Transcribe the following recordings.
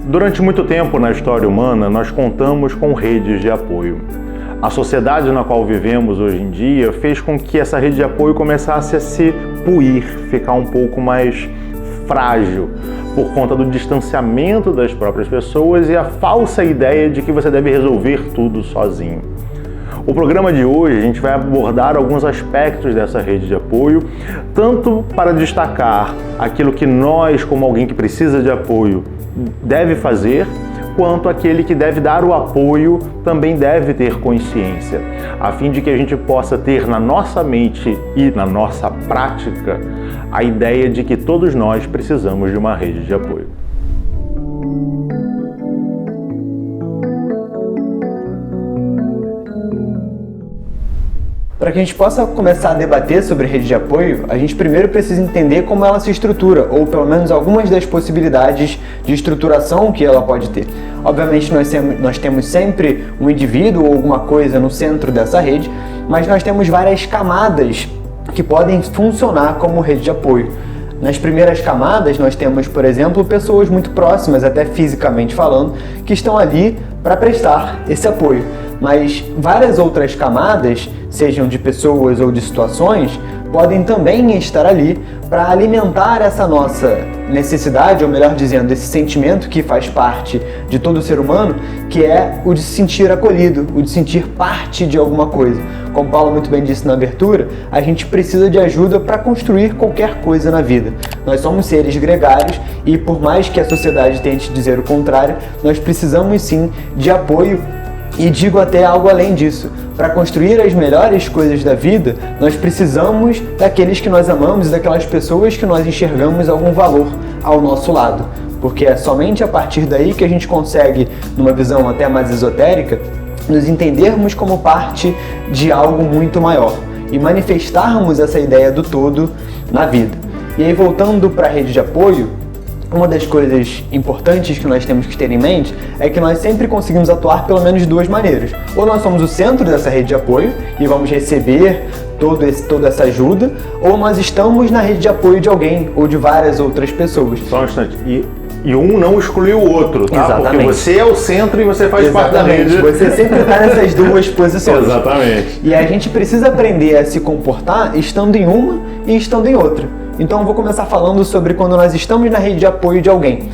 Durante muito tempo na história humana, nós contamos com redes de apoio. A sociedade na qual vivemos hoje em dia fez com que essa rede de apoio começasse a se puir, ficar um pouco mais frágil, por conta do distanciamento das próprias pessoas e a falsa ideia de que você deve resolver tudo sozinho. O programa de hoje a gente vai abordar alguns aspectos dessa rede de apoio, tanto para destacar aquilo que nós, como alguém que precisa de apoio, deve fazer, quanto aquele que deve dar o apoio também deve ter consciência, a fim de que a gente possa ter na nossa mente e na nossa prática a ideia de que todos nós precisamos de uma rede de apoio. Para que a gente possa começar a debater sobre rede de apoio, a gente primeiro precisa entender como ela se estrutura, ou pelo menos algumas das possibilidades de estruturação que ela pode ter. Obviamente nós temos sempre um indivíduo ou alguma coisa no centro dessa rede, mas nós temos várias camadas que podem funcionar como rede de apoio. Nas primeiras camadas nós temos, por exemplo, pessoas muito próximas, até fisicamente falando, que estão ali para prestar esse apoio. Mas várias outras camadas, sejam de pessoas ou de situações, podem também estar ali para alimentar essa nossa necessidade, ou melhor dizendo, esse sentimento que faz parte de todo ser humano, que é o de se sentir acolhido, o de sentir parte de alguma coisa. Como Paulo muito bem disse na abertura, a gente precisa de ajuda para construir qualquer coisa na vida. Nós somos seres gregários e, por mais que a sociedade tente dizer o contrário, nós precisamos sim de apoio. E digo até algo além disso. Para construir as melhores coisas da vida, nós precisamos daqueles que nós amamos e daquelas pessoas que nós enxergamos algum valor ao nosso lado. Porque é somente a partir daí que a gente consegue, numa visão até mais esotérica, nos entendermos como parte de algo muito maior e manifestarmos essa ideia do todo na vida. E aí, voltando para a rede de apoio, uma das coisas importantes que nós temos que ter em mente é que nós sempre conseguimos atuar pelo menos de duas maneiras. Ou nós somos o centro dessa rede de apoio e vamos receber toda essa ajuda, ou nós estamos na rede de apoio de alguém ou de várias outras pessoas. Só um instante. E um não exclui o outro, tá? Exatamente. Porque você é o centro e você faz parte da rede. Você sempre está nessas duas posições. Exatamente. E a gente precisa aprender a se comportar estando em uma e estando em outra. Então eu vou começar falando sobre quando nós estamos na rede de apoio de alguém.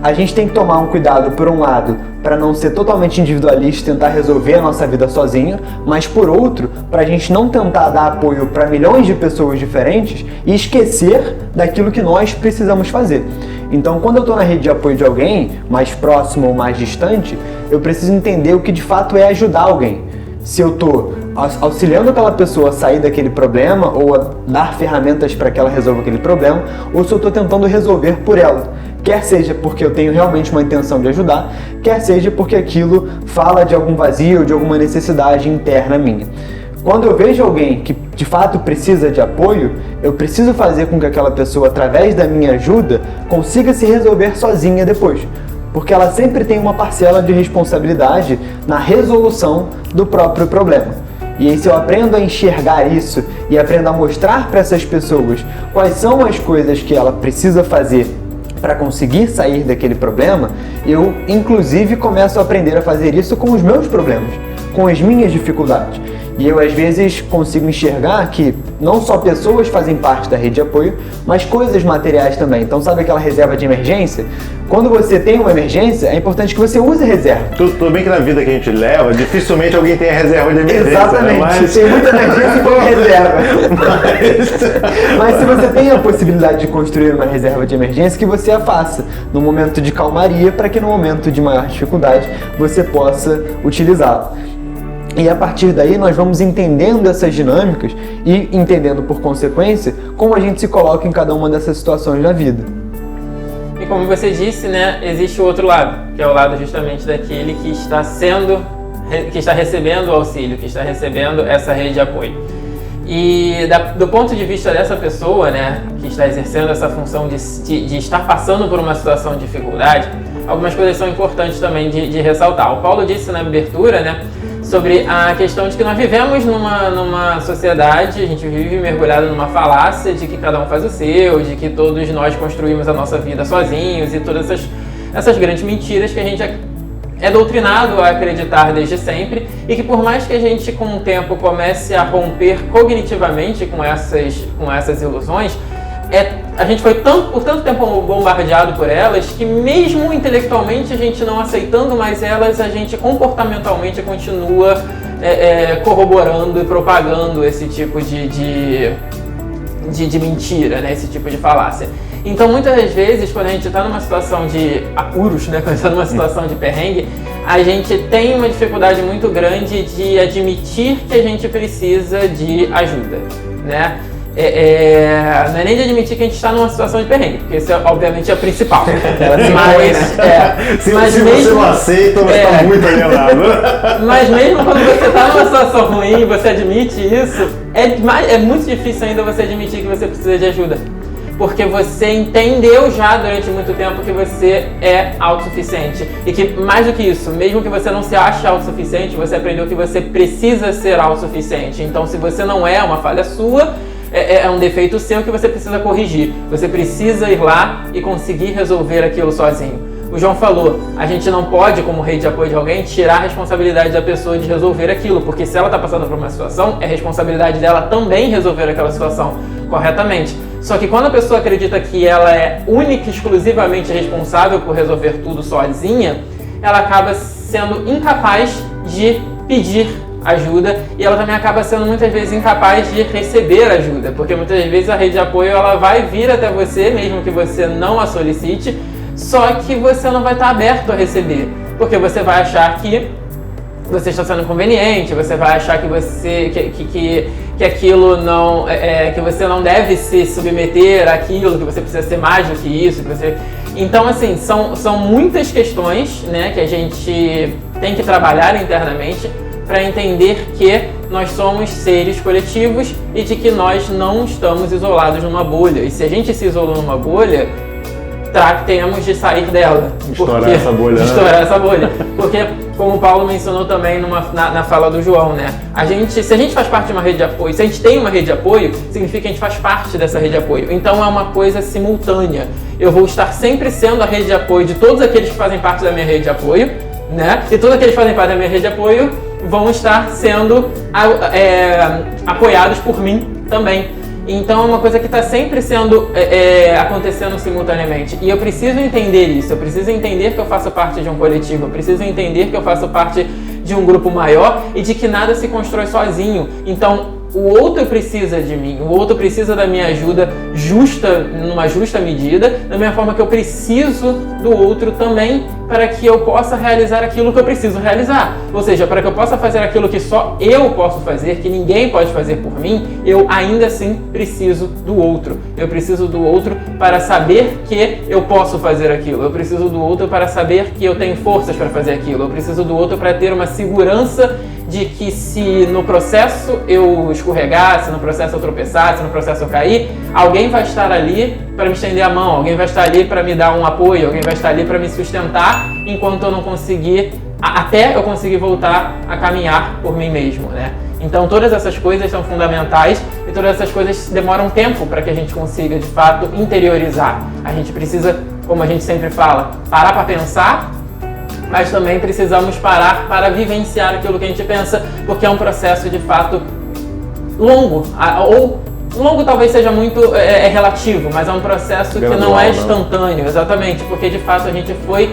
A gente tem que tomar um cuidado, por um lado, para não ser totalmente individualista e tentar resolver a nossa vida sozinho, mas por outro, para a gente não tentar dar apoio para milhões de pessoas diferentes e esquecer daquilo que nós precisamos fazer. Então, quando eu estou na rede de apoio de alguém, mais próximo ou mais distante, eu preciso entender o que de fato é ajudar alguém. Se eu estou auxiliando aquela pessoa a sair daquele problema ou a dar ferramentas para que ela resolva aquele problema, ou se eu estou tentando resolver por ela. Quer seja porque eu tenho realmente uma intenção de ajudar, quer seja porque aquilo fala de algum vazio, de alguma necessidade interna minha. Quando eu vejo alguém que de fato precisa de apoio, eu preciso fazer com que aquela pessoa, através da minha ajuda, consiga se resolver sozinha depois. Porque ela sempre tem uma parcela de responsabilidade na resolução do próprio problema. E aí, se eu aprendo a enxergar isso e aprendo a mostrar para essas pessoas quais são as coisas que ela precisa fazer para conseguir sair daquele problema, eu, inclusive, começo a aprender a fazer isso com os meus problemas, com as minhas dificuldades. E eu, às vezes, consigo enxergar que não só pessoas fazem parte da rede de apoio, mas coisas materiais também. Então, sabe aquela reserva de emergência? Quando você tem uma emergência, é importante que você use a reserva. Tudo bem que na vida que a gente leva, dificilmente alguém tem a reserva de emergência. Exatamente. Né? Mas... tem muita emergência e pouca reserva. Mas se você tem a possibilidade de construir uma reserva de emergência, que você a faça no momento de calmaria, para que no momento de maior dificuldade você possa utilizá-la. E a partir daí nós vamos entendendo essas dinâmicas e entendendo por consequência como a gente se coloca em cada uma dessas situações da vida. E como você disse, né, existe o outro lado, que é o lado justamente daquele que está recebendo o auxílio, que está recebendo essa rede de apoio. E do ponto de vista dessa pessoa, né, que está exercendo essa função de estar passando por uma situação de dificuldade, algumas coisas são importantes também de ressaltar. O Paulo disse na abertura, né, sobre a questão de que nós vivemos numa sociedade, a gente vive mergulhado numa falácia de que cada um faz o seu, de que todos nós construímos a nossa vida sozinhos e todas essas grandes mentiras que a gente é doutrinado a acreditar desde sempre e que por mais que a gente com o tempo comece a romper cognitivamente com essas ilusões, a gente foi por tanto tempo bombardeado por elas que mesmo intelectualmente a gente não aceitando mais elas, a gente comportamentalmente continua corroborando e propagando esse tipo de mentira, né? Esse tipo de falácia. Então, muitas das vezes, quando a gente está numa situação de apuros, né? Quando está numa situação de perrengue, a gente tem uma dificuldade muito grande de admitir que a gente precisa de ajuda, né? Não é nem de admitir que a gente está numa situação de perrengue, porque isso obviamente é o principal. Se você não aceita, você está muito alienado. Mas mesmo quando você está numa situação ruim, você admite isso, é muito difícil ainda você admitir que você precisa de ajuda. Porque você entendeu já durante muito tempo que você é autossuficiente. E que, mais do que isso, mesmo que você não se ache autossuficiente, você aprendeu que você precisa ser autossuficiente. Então, se você não é uma falha sua, é um defeito seu que você precisa corrigir. Você precisa ir lá e conseguir resolver aquilo sozinho. O João falou, a gente não pode, como rede de apoio de alguém, tirar a responsabilidade da pessoa de resolver aquilo, porque se ela está passando por uma situação, é responsabilidade dela também resolver aquela situação corretamente. Só que quando a pessoa acredita que ela é única e exclusivamente responsável por resolver tudo sozinha, ela acaba sendo incapaz de pedir ajuda e ela também acaba sendo muitas vezes incapaz de receber ajuda, porque muitas vezes a rede de apoio ela vai vir até você, mesmo que você não a solicite, só que você não vai estar aberto a receber, porque você vai achar que você está sendo inconveniente, você vai achar que aquilo não, que você não deve se submeter àquilo, que você precisa ser mais do que isso, Então, assim, são muitas questões, né, que a gente tem que trabalhar internamente para entender que nós somos seres coletivos e de que nós não estamos isolados numa bolha. E se a gente se isolou numa bolha, temos de sair dela. Estourar essa bolha. Estourar essa bolha. Porque, como o Paulo mencionou também na fala do João, né? Se a gente faz parte de uma rede de apoio, se a gente tem uma rede de apoio, significa que a gente faz parte dessa rede de apoio. Então é uma coisa simultânea. Eu vou estar sempre sendo a rede de apoio de todos aqueles que fazem parte da minha rede de apoio, né? E todos aqueles que fazem parte da minha rede de apoio vão estar sendo apoiados por mim também. Então é uma coisa que está sempre sendo acontecendo simultaneamente. E eu preciso entender isso, eu preciso entender que eu faço parte de um coletivo, eu preciso entender que eu faço parte de um grupo maior e de que nada se constrói sozinho. Então o outro precisa de mim, o outro precisa da minha ajuda numa justa medida, da mesma forma que eu preciso do outro também para que eu possa realizar aquilo que eu preciso realizar. Ou seja, para que eu possa fazer aquilo que só eu posso fazer, que ninguém pode fazer por mim, eu ainda assim preciso do outro. Eu preciso do outro para saber que eu posso fazer aquilo. Eu preciso do outro para saber que eu tenho forças para fazer aquilo. Eu preciso do outro para ter uma segurança de que se no processo eu escorregar, se no processo eu tropeçar, se no processo eu cair, alguém vai estar ali para me estender a mão, alguém vai estar ali para me dar um apoio, alguém vai estar ali para me sustentar enquanto eu não conseguir, até eu conseguir voltar a caminhar por mim mesmo, né? Então todas essas coisas são fundamentais e todas essas coisas demoram tempo para que a gente consiga de fato interiorizar. A gente precisa, como a gente sempre fala, parar para pensar, mas também precisamos parar para vivenciar aquilo que a gente pensa, porque é um processo de fato longo, ou longo talvez seja muito relativo, mas é um processo que não é instantâneo, exatamente, porque de fato a gente foi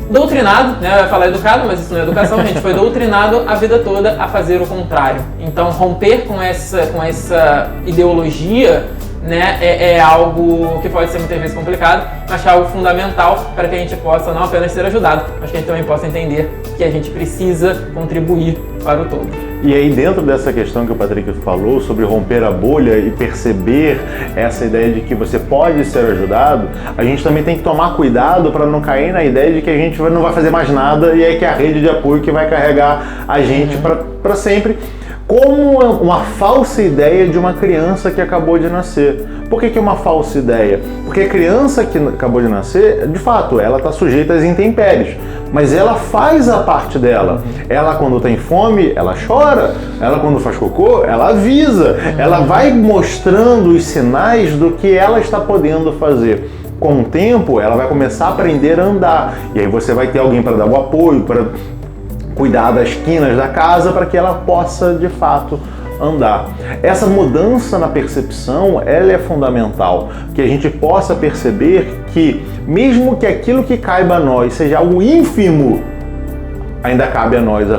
doutrinado, né? Eu ia falar educado, mas isso não é educação, a gente foi doutrinado a vida toda a fazer o contrário. Então romper com essa ideologia, né, é algo que pode ser muitas vezes complicado, mas é algo fundamental para que a gente possa não apenas ser ajudado, mas que a gente também possa entender que a gente precisa contribuir para o todo. E aí, dentro dessa questão que o Patrick falou sobre romper a bolha e perceber essa ideia de que você pode ser ajudado, a gente também tem que tomar cuidado para não cair na ideia de que a gente não vai fazer mais nada e é que é a rede de apoio que vai carregar a gente para sempre, como uma falsa ideia de uma criança que acabou de nascer. Por que é uma falsa ideia? Porque a criança que acabou de nascer, de fato, ela está sujeita às intempéries, mas ela faz a parte dela. Ela, quando tem fome, ela chora. Ela, quando faz cocô, ela avisa. Ela vai mostrando os sinais do que ela está podendo fazer. com o tempo, ela vai começar a aprender a andar. E aí você vai ter alguém para dar o apoio, para cuidar das quinas da casa, para que ela possa, de fato, andar. Essa mudança na percepção, ela é fundamental, que a gente possa perceber que, mesmo que aquilo que caiba a nós seja algo ínfimo, ainda cabe a nós a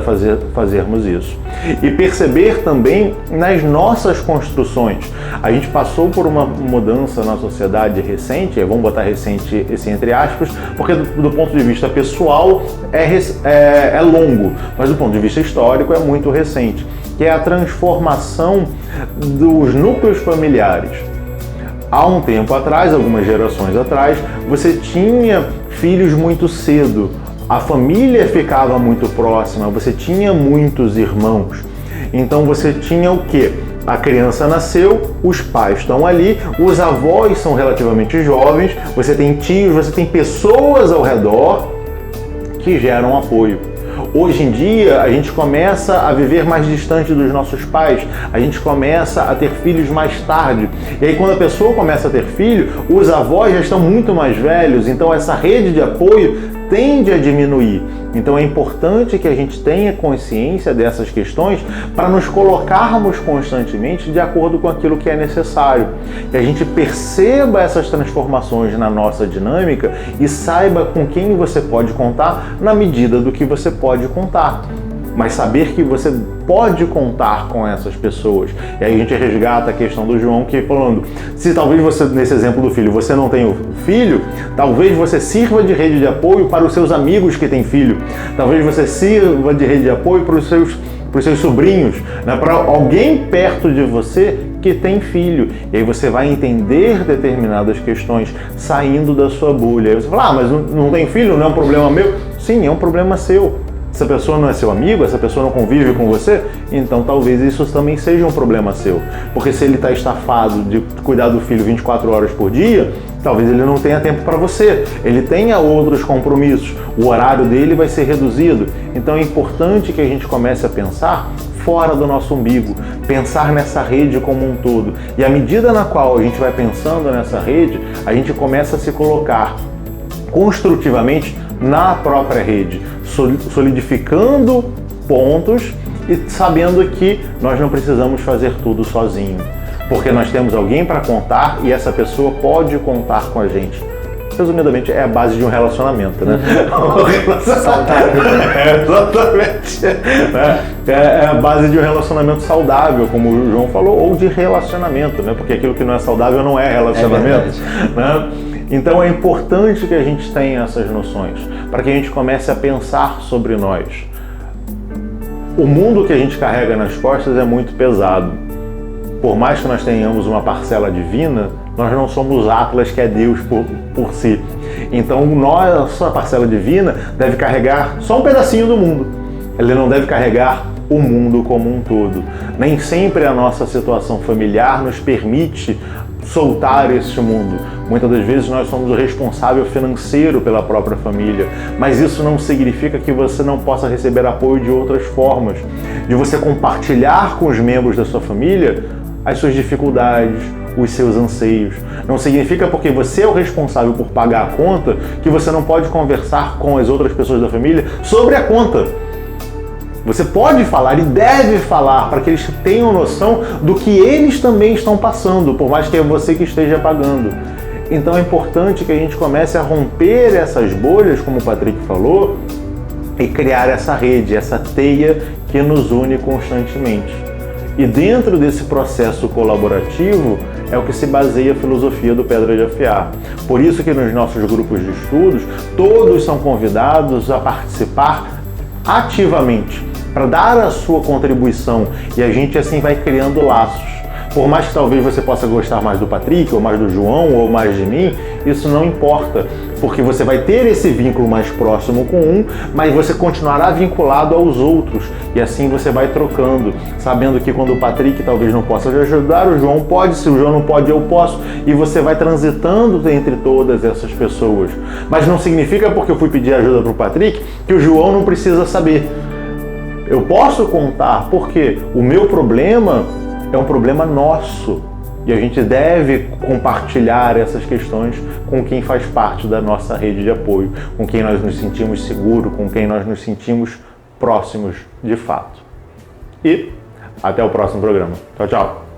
fazermos isso. E perceber também nas nossas construções. A gente passou por uma mudança na sociedade recente, vamos botar recente esse entre aspas, porque do ponto de vista pessoal é longo, mas do ponto de vista histórico é muito recente, que é a transformação dos núcleos familiares. Há um tempo atrás, algumas gerações atrás, você tinha filhos muito cedo, a família ficava muito próxima, você tinha muitos irmãos. Então você tinha o quê? A criança nasceu, os pais estão ali, os avós são relativamente jovens, você tem tios, você tem pessoas ao redor que geram apoio. Hoje em dia, a gente começa a viver mais distante dos nossos pais, a gente começa a ter filhos mais tarde. E aí, quando a pessoa começa a ter filho, os avós já estão muito mais velhos, então essa rede de apoio tende a diminuir. Então é importante que a gente tenha consciência dessas questões para nos colocarmos constantemente de acordo com aquilo que é necessário. Que a gente perceba essas transformações na nossa dinâmica e saiba com quem você pode contar na medida do que você pode contar. Mas saber que você pode contar com essas pessoas. E aí a gente resgata a questão do João, que falando, se talvez você, nesse exemplo do filho, você não tenha o filho, talvez você sirva de rede de apoio para os seus amigos que têm filho. Talvez você sirva de rede de apoio para os seus sobrinhos, né? Para alguém perto de você que tem filho. E aí você vai entender determinadas questões saindo da sua bolha. Aí você fala, mas não tem filho, não é um problema meu? Sim, é um problema seu. Essa pessoa não é seu amigo, essa pessoa não convive com você, então talvez isso também seja um problema seu. Porque se ele está estafado de cuidar do filho 24 horas por dia, talvez ele não tenha tempo para você, ele tenha outros compromissos, o horário dele vai ser reduzido. Então é importante que a gente comece a pensar fora do nosso umbigo, pensar nessa rede como um todo. E à medida na qual a gente vai pensando nessa rede, a gente começa a se colocar construtivamente na própria rede, solidificando pontos e sabendo que nós não precisamos fazer tudo sozinho, porque nós temos alguém para contar e essa pessoa pode contar com a gente. Resumidamente, é a base de um relacionamento, né? Exatamente. É a base de um relacionamento saudável, como o João falou, ou de relacionamento, né? Porque aquilo que não é saudável não é relacionamento. Né? Então é importante que a gente tenha essas noções, para que a gente comece a pensar sobre nós. O mundo que a gente carrega nas costas é muito pesado. Por mais que nós tenhamos uma parcela divina, nós não somos Atlas, que é Deus por si. Então nossa parcela divina deve carregar só um pedacinho do mundo. Ele não deve carregar o mundo como um todo. Nem sempre a nossa situação familiar nos permite soltar este mundo. Muitas das vezes nós somos o responsável financeiro pela própria família, mas isso não significa que você não possa receber apoio de outras formas, de você compartilhar com os membros da sua família as suas dificuldades, os seus anseios. Não significa porque você é o responsável por pagar a conta que você não pode conversar com as outras pessoas da família sobre a conta. Você pode falar e deve falar para que eles tenham noção do que eles também estão passando, por mais que é você que esteja pagando. Então é importante que a gente comece a romper essas bolhas, como o Patrick falou, e criar essa rede, essa teia que nos une constantemente. E dentro desse processo colaborativo é o que se baseia a filosofia do Pedra de Afiar. Por isso que nos nossos grupos de estudos, todos são convidados a participar ativamente, para dar a sua contribuição, e a gente assim vai criando laços. Por mais que talvez você possa gostar mais do Patrick, ou mais do João, ou mais de mim, isso não importa, porque você vai ter esse vínculo mais próximo com um, mas você continuará vinculado aos outros, e assim você vai trocando, sabendo que quando o Patrick talvez não possa te ajudar, o João pode, se o João não pode, eu posso, e você vai transitando entre todas essas pessoas. Mas não significa porque eu fui pedir ajuda para o Patrick, que o João não precisa saber. Eu posso contar, porque o meu problema é um problema nosso. E a gente deve compartilhar essas questões com quem faz parte da nossa rede de apoio, com quem nós nos sentimos seguros, com quem nós nos sentimos próximos de fato. E até o próximo programa. Tchau, tchau!